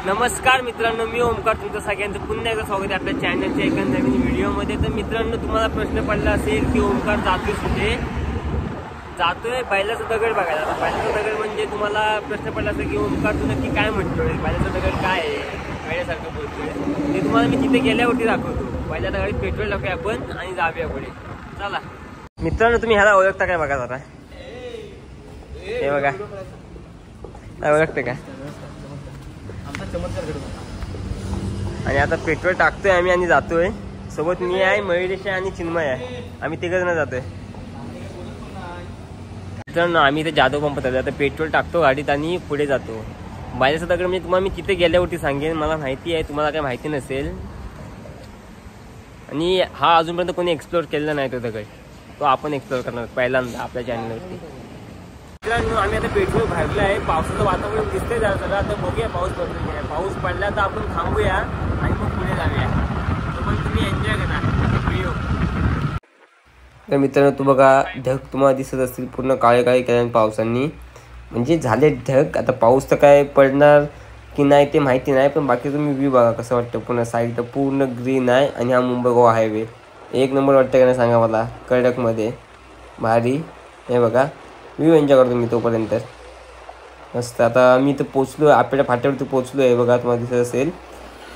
नमस्कार मित्रांनो, मी ओमकार तुमचं सगळ्यांचं पुन्हा एकदा स्वागत आहे आपल्या चॅनलच्या एका नवीन व्हिडिओमध्ये। तर मित्रांनो, तुम्हाला प्रश्न पडला असेल की ओमकार जातोय कुठे? जातोय बैलाचा दगड बघायला। आता बैलाचा दगड म्हणजे तुम्हाला प्रश्न पडला असेल की ओमकार तू नक्की काय म्हणतोय, बैलाचा दगड काय आहे, वेळेसारखं बोलतोय ते तुम्हाला मी तिथे गेल्यावरती दाखवतो। बैलाच्या दगडी पेट्रोल टाकूया आपण आणि जाऊया पुढे, चला। मित्रांनो, तुम्ही ह्याला ओळखता काय बघा जरा, हे बघा, ओळखते का? आणि आता पेट्रोल टाकतोय आम्ही आणि जातोय। सोबत मी आहे, मयुरेश आणि चिन्मय आहे, आम्ही तिघ जण जातोय। मित्रांनो, आम्ही इथे जाधव पंपात आता पेट्रोल टाकतो गाडीत आणि पुढे जातो। बैलाचा दगड म्हणजे तुम्हाला मी तिथे गेल्यावरती सांगेन, मला माहिती आहे, तुम्हाला काय माहिती नसेल। आणि हा अजूनपर्यंत कोणी एक्सप्लोर केलेला नाही तो दगड, तो आपण एक्सप्लोर करणार पहिल्यांदा आपल्या चॅनलवरती। मित्रांनो, आम्ही आता पेट्रोल भरलं आहे, पावसाचं वातावरण दिसतंय जरा। आता बघूया पाऊस पडतो की, पाऊस पडला तर आपण थांबूया आणि मग पुढे जाऊया। पण तुम्ही एन्जॉय करा व्हिडिओ। तर मित्रांनो, तू बघा, ढग तुम्हाला दिसत असतील, पूर्ण काळे काळे केल्याने पावसांनी, म्हणजे झाले ढग। आता पाऊस तर काय पडणार की नाही ते माहिती नाही, पण बाकी तुम्ही व्ह्यू बघा कसं वाटतं। पूर्ण साईड तर पूर्ण ग्रीन आहे आणि हा मुंबई गोवा हायवे एक नंबर वाटतं का नाही सांगा मला, कडकमध्ये भारी। हे बघा, व्ह्यू एन्जॉय करतो मी तोपर्यंत मस्त। आता मी इथं पोचलो, आपल्या फाट्यावरती पोचलो आहे बघा, तुम्हाला दिसत असेल।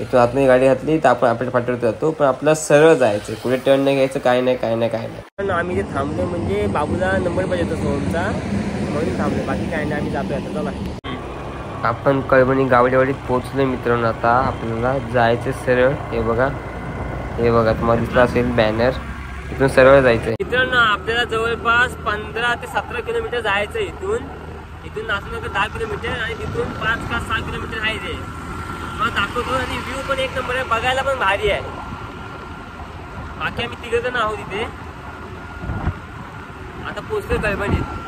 इथून आतमध्ये गाडी घातली तर आपण आपल्या फाट्यावरती जातो, पण आपला सरळ जायचं, कुठे टर्न नाही घ्यायचं, काय नाही काय नाही काय नाही। पण आम्ही जे थांबलो म्हणजे बाबूला नंबर पाहिजे होता सोमचा, म्हणून थांबलो, बाकी काय नाही, आम्ही जातोय आता, चला। आपण कळवणी गावडेवाडीत पोहोचलोय मित्रांनो। आता आपल्याला जायचं सरळ, हे बघा, हे बघा, तुम्हाला दिसला असेल बॅनर, इथून सरळ जायचंय। मित्रांनो, आपल्याला जवळपास 15 ते 17 किलोमीटर जायचं इथून नाचनगर 10 किलोमीटर आणि तिथून 5 का 6 किलोमीटर आहे ते, मला दाखवतो। आणि व्ह्यू पण एक नंबर आहे, बघायला पण भारी आहे। बाकी आम्ही तिघ जण आहोत इथे, आता पोचतोय कळवणीत।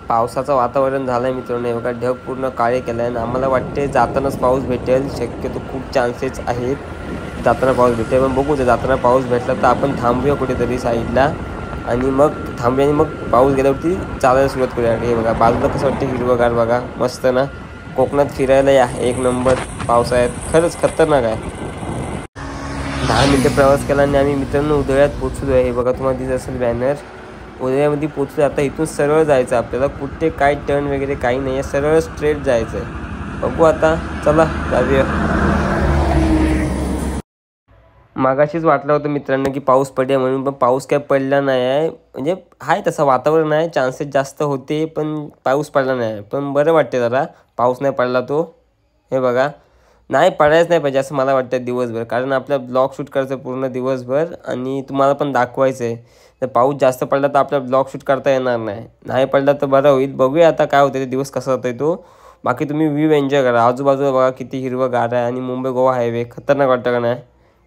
पावसाचं वातावरण झालंय मित्रांनो, हे बघा, ढग पूर्ण काळे केलंय आणि आम्हाला वाटते जातानाच पाऊस भेटेल, शक्यतो खूप चान्सेस आहेत जाताना पाऊस भेटेल। पण बघू, ते जाताना पाऊस भेटला तर आपण थांबूया कुठेतरी साईडला आणि मग थांबूया आणि मग पाऊस गेल्यावरती चालायला सुरुवात करूया। हे बघा, बाजूला कसं वाटतं हिरवगार, बघा मस्त ना। कोकणात फिरायला या, एक नंबर पावसाळ्यात, खरंच खतरनाक आहे। 10 मिनिटं प्रवास केला आणि आम्ही मित्रांनो उदळ्यात पोचलो आहे, हे बघा, तुम्हाला दिसत असेल बॅनर, उदयामध्ये पोचलो। आता इथून सरळ जायचं आपल्याला, कुठे काय टर्न वगैरे काही नाही आहे, सरळ स्ट्रेट जायचं आहे। बघू आता, चला जाऊया। मागाशीच वाटलं होतं मित्रांनो की पाऊस पडेल म्हणून, पण पाऊस काय पडला नाही आहे। म्हणजे आहे तसं वातावरण आहे, चान्सेस जास्त होते, पण पाऊस पडला नाही आहे। पण बरं वाटते जरा पाऊस नाही पडला तो। हे बघा, नाही पडायच नाही पाहिजे असं मला वाटतं दिवसभर, कारण आपला ब्लॉग शूट करायचं पूर्ण दिवसभर आणि तुम्हाला पण दाखवायचं आहे। तर पाऊस जास्त पडला तर आपला ब्लॉग शूट करता येणार नाही, नाही पडला तर बरं होईल। बघूया आता काय होतं, ते दिवस कसा होतोय तो। बाकी तुम्ही व्ह्यू एन्जॉय करा, आजूबाजूला बघा किती हिरवंगार आहे आणि मुंबई गोवा हायवे खतरनाक वाटतं का नाही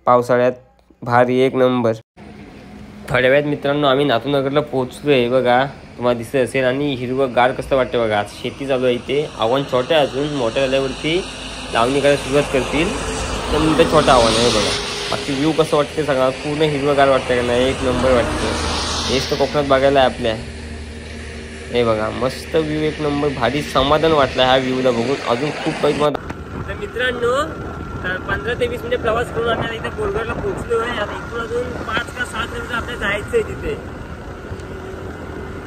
पावसाळ्यात, भारी एक नंबर। थोड्या वेळात मित्रांनो आम्ही नाथूनगरला पोहोचलो आहे बघा, तुम्हाला दिसत असेल। आणि हिरवंगार कसं वाटतं बघा, शेती चालू आहे इथे, आव्हान छोटं आहे अजून, मोठ्या झाल्यावरती लावणी करायला सुरुवात करतील, तर नंतर छोटं आव्हान आहे बघा। बाकी व्ह्यू कसं वाटते सगळं, पूर्ण हिरवंगार वाटतं का नाही, एक नंबर वाटतं। हेच तर कोकणात बघायला आहे आपल्या, हे बघा मस्त व्ह्यू, एक नंबर, भारी समाधान वाटलं ह्या व्ह्यूला बघून। अजून खूप काही तुम्हाला मित्रांनो 15 ते 20 मिनिट प्रवास करून आम्ही इथे बोरगडला पोहोचलो आहे। आता इथून अजून 5 का 6 किलोमीटर आपल्याला जायचं आहे तिथे,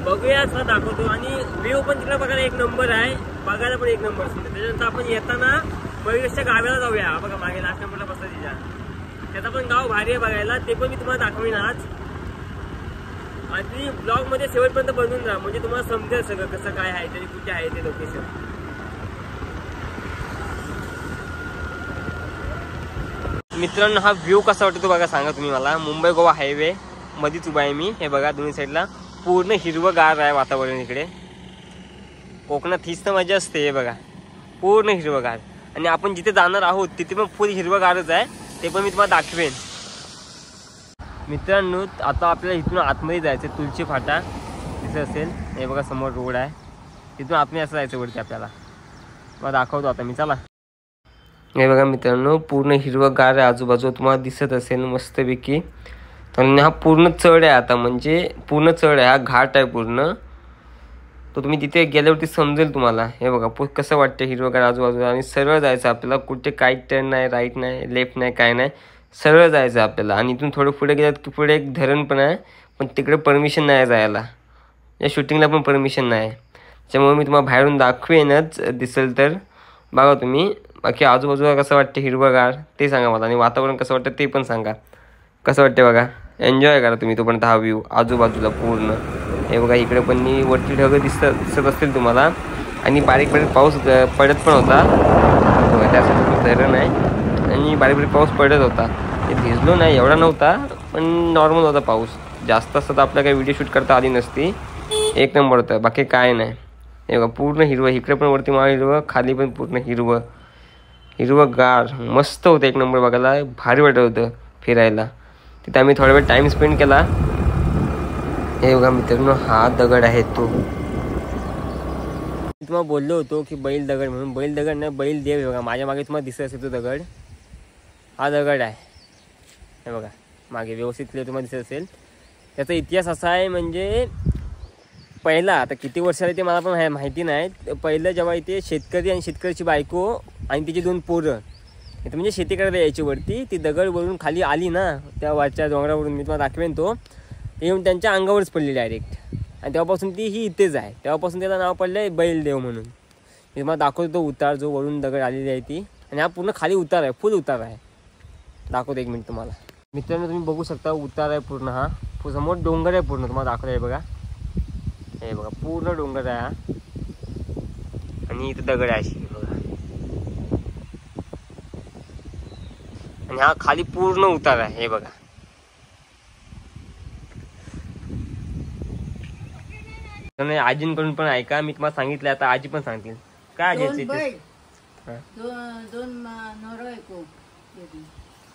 बघूया असं दाखवतो। आणि व्ह्यू पण तिकडे बघायला एक नंबर आहे, बघायला पण एक नंबर सुद्धा। त्याच्यानंतर आपण येताना मयुरेशच्या गावाला जाऊया, बघा मागे लास्ट नंबरला बसला तिच्या, त्याचा पण गाव भारी आहे बघायला, ते पण मी तुम्हाला दाखवीन आज। आणि ब्लॉगमध्ये शेवटपर्यंत बनवून जा, म्हणजे तुम्हाला समजेल सगळं कसं काय आहे, तरी कुठे आहे ते लोकेशन। मित्रांनो, हा व्ह्यू कसा वाटतो बघा, सांगा तुम्ही मला। मुंबई गोवा हायवे मध्येच उभा आहे मी, हे बघा दोन्ही साईडला पूर्ण हिरवंगार आहे वातावरण इकडे। कोकणात हीच तर मजा असते, हे बघा पूर्ण हिरवंगार। आणि आपण जिथे जाणार आहोत तिथे पण फुल हिरवंगारच आहे, ते पण मी तुम्हाला दाखवेन। मित्रांनो, आता आपल्याला इथून आतमध्ये जायचं, तुळशी फाटा दिसत असेल, हे बघा समोर रोड आहे, तिथून आतमध्ये असं जायचं वरती आपल्याला, मला दाखवतो आता मी, चला। हे बघा मित्रांनो, पूर्ण हिरवंगार आहे आजूबाजू, तुम्हाला दिसत असेल मस्तपैकी. आणि हा पूर्ण चढ आहे आता, म्हणजे पूर्ण चढ आहे, हा घाट आहे पूर्ण. तो तुम्ही तिथे गेल्यावरती समजेल तुम्हाला. हे बघा कसं वाटतं हिरवंगार आजूबाजूला. आणि सरळ जायचं आपल्याला, कुठे काही टर्न नाही, राईट नाही, लेफ्ट नाही, काय नाही, सरळ जायचं आपल्याला. आणि इथून थोडं पुढे गेलं की पुढे एक धरण पण आहे, पण तिकडे परमिशन नाही जायला, या शूटिंगला पण परमिशन नाही. त्याच्यामुळे मी तुम्हाला बाहेरून दाखवेनच, दिसेल तर बघा तुम्ही. बाकी आजूबाजूला कसं वाटतं हिरवंगार ते सांगा मला, आणि वातावरण कसं वाटतं ते पण सांगा. कसं वाटतं बघा, एन्जॉय करा तुम्ही तोपर्यंत हा व्ह्यू आजूबाजूला पूर्ण. हे बघा इकडे पण वरती ढगं दिसत असतील तुम्हाला. आणि बारीक बारीक पाऊस पडत पण होता, त्यासाठी धरण आहे. आणि बारीक बारीक पाऊस पडत होता, ते भिजलो नाही, एवढा नव्हता, पण नॉर्मल होता पाऊस. जास्त असतं तर आपल्याला काही व्हिडिओ शूट करता आली नसती. एक नंबर होतं, बाकी काय नाही. हे बघा पूर्ण हिरवं, इकडे पण वरती मला हिरवं, खाली पण पूर्ण हिरवं हिरवंगार, मस्त होतं, एक नंबर बघायला भारी वाटत होतं फिरायला. तिथे आम्ही थोडा वेळ टाईम स्पेंड केला. हे बघा मित्रांनो, हा दगड आहे तो. तुम्हाला बोललो होतो की बैल दगड म्हणून. बैल दगड नाही, बैल देव. बघा माझ्या मागे तुम्हाला दिसत असेल तो दगड, हा दगड आहे. हे बघा मागे व्यवस्थित क्लिअर तुम्हाला दिसत असेल. त्याचा इतिहास असा आहे, म्हणजे पहिला, आता किती वर्ष आले ते मला पण माहिती नाही. पहिलं जेव्हा इथे शेतकरी आणि शेतकऱ्याची बायको आणि तिची 2 पोरं इथं म्हणजे शेती करायला यायची वरती, ती दगडवरून खाली आली ना, त्या वरच्या डोंगरावरून, मी तुम्हाला दाखवेन तो, येऊन त्यांच्या अंगावरच पडली डायरेक्ट. आणि तेव्हापासून ती ही इथेच आहे. तेव्हापासून त्याचं नाव पडलं आहे बैलदेव म्हणून. मी तुम्हाला दाखवतो तो उतार, जो वरून दगड आलेली आहे ती. आणि हा पूर्ण खाली उतार आहे, फुल उतार आहे. दाखवतो 1 मिनिट तुम्हाला. मित्रांनो तुम्ही बघू शकता, उतार आहे पूर्ण. हा समोर डोंगर आहे पूर्ण, तुम्हाला दाखवतो आहे बघा. हे बघा पूर्ण डोंगर आहे हा, आणि इथं दगड आहे अशी बघा. आणि हा खाली पूर्ण उतार आहे. हे बघा आजींकडून पण ऐका, मी तुम्हाला सांगितलं, आता आजी पण सांगतील. काय आजी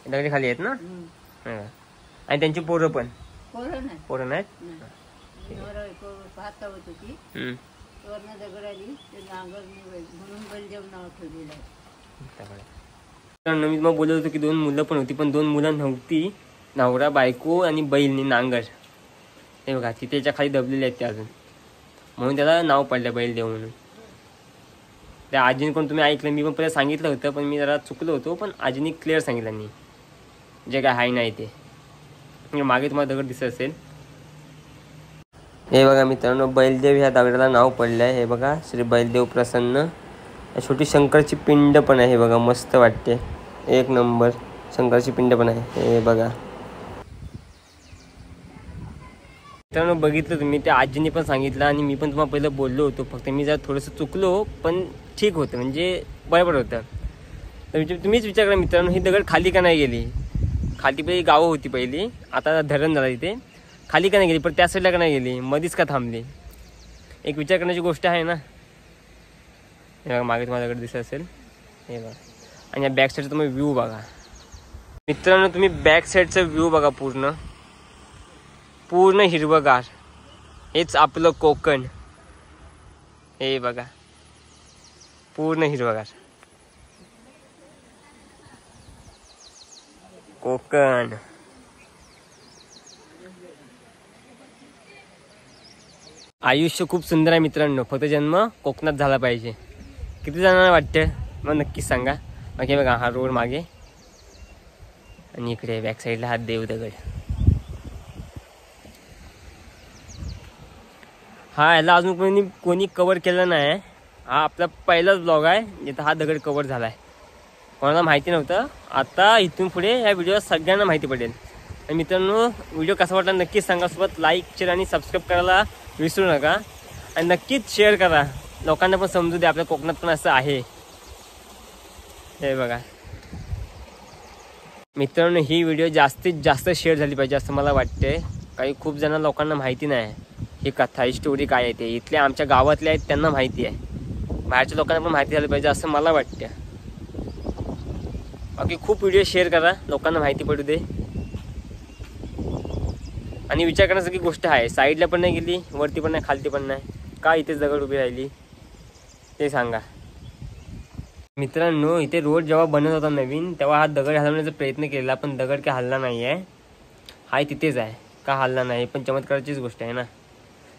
दगडी खाली आहेत ना, आणि त्यांची पोरं पण पोरं नाहीत. मी मग बोलत होतो की 2 मुलं पण होती, पण 2 मुलं नव्हती. नवरा बायको आणि बैलनी नांगर. हे बघा तिथे त्याच्या खाली दबलेले आहेत ते अजून, म्हणून त्याला नाव पडलं बैलदेव म्हणून. त्या आजीने पण तुम्ही ऐकलं, मी पण पहिलं सांगितलं होतं, पण मी जरा चुकलो होतो. पण आजीने क्लिअर सांगितलं नाही जे काय आहे नाही ते. मागे तुम्हाला दगड दिसत असेल. हे बघा मित्रांनो, बैलदेव ह्या दगडाला नाव पडलं आहे. हे बघा श्री बैलदेव प्रसन्न. छोटी शंकरची पिंड पण आहे. हे बघा मस्त वाटते, 1 नंबर शंकरची पिंड पण आहे. हे बघा मित्रांनो, बघितलं तुम्ही, त्या आजीने पण सांगितलं आणि मी पण तुम्हाला पहिलं बोललो होतो. फक्त मी जरा थोडंसं चुकलो, पण ठीक होतं, म्हणजे बरोबर होतं. तर तुम्हीच विचार करा मित्रांनो, ही दगड खाली का नाही गेली. खाली पहिली गावं होती पहिली, आता धरण झालं इथे. खाली का नाही गेली, पण त्या साईडला का नाही गेली, मधीच का थांबली. एक विचार करण्याची गोष्ट आहे ना. हे बघा मागे तुम्हाला दगड दिसत असेल. हे बघा, आणि या बॅक साईडचा तुम्ही व्ह्यू बघा मित्रांनो. तुम्ही बॅक साईडचा व्ह्यू बघा, पूर्ण पूर्ण हिरवंगार. हेच आपलं कोकण. हे बघा पूर्ण हिरवंगार कोकण. आयुष्य खूप सुंदर आहे मित्रांनो, फक्त जन्म कोकणात झाला पाहिजे. किती जणांना वाटतं मग नक्कीच सांगा. बाकी बघा हा रोड मागे, आणि इकडे बॅक साईडला हा देव दगड. हा याला अजून कोणी कवर केलं नाही. हा आपला पहिलाच ब्लॉग आहे जिथं हा दगड कवर झाला आहे. कोणाला माहिती नव्हतं, आता इथून पुढे या व्हिडिओ सगळ्यांना माहिती पडेल. आणि मित्रांनो, व्हिडिओ कसा वाटला नक्कीच सांगा. सोबत लाईक, शेअर आणि सबस्क्राईब करायला विसरू नका. आणि नक्कीच शेअर करा, लोकांना पण समजू दे आपल्या कोकणात पण असं आहे. हे बघा मित्रांनो, ही व्हिडिओ जास्तीत जास्त शेअर झाली पाहिजे असं मला वाटते. काही खूप जण लोकांना माहिती नाही ही कथा, ही स्टोरी काय आहे ते. इथल्या आमच्या गावातले आहेत त्यांना माहिती आहे, बाहेरच्या लोकांना पण माहिती झाली पाहिजे असं मला वाटतं. बाकी खूप व्हिडिओ शेअर करा, लोकांना माहिती पडू दे. आणि विचार करण्यासारखी गोष्ट आहे, साईडला पण नाही गेली, वरती पण नाही, खालती पण नाही, का इथेच दगड उभी राहिली ते सांगा. मित्रांनो, इथे रोड जेव्हा बनत होता नवीन तेव्हा हा दगड हलवण्याचा प्रयत्न केला, पण दगड काय हलला नाही आहे. हाय तिथेच आहे, का हलला नाही. पण चमत्काराचीच गोष्ट आहे ना.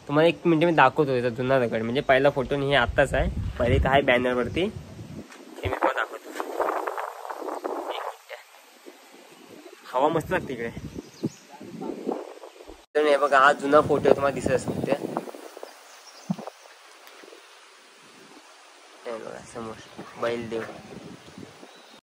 तुम्हाला एक मिनिट मी दाखवतो याचा जुना दगड, म्हणजे पहिला फोटो हे आत्ताच आहे. पहिले काय बॅनरवरती ते मी तुम्हाला दाखवतो. एक मिनिट, हवा मस्त लागते इकडे. तर हे बघा, हा जुना फोटो तुम्हाला दिसत असेल ते बघा समोर बैलदेव.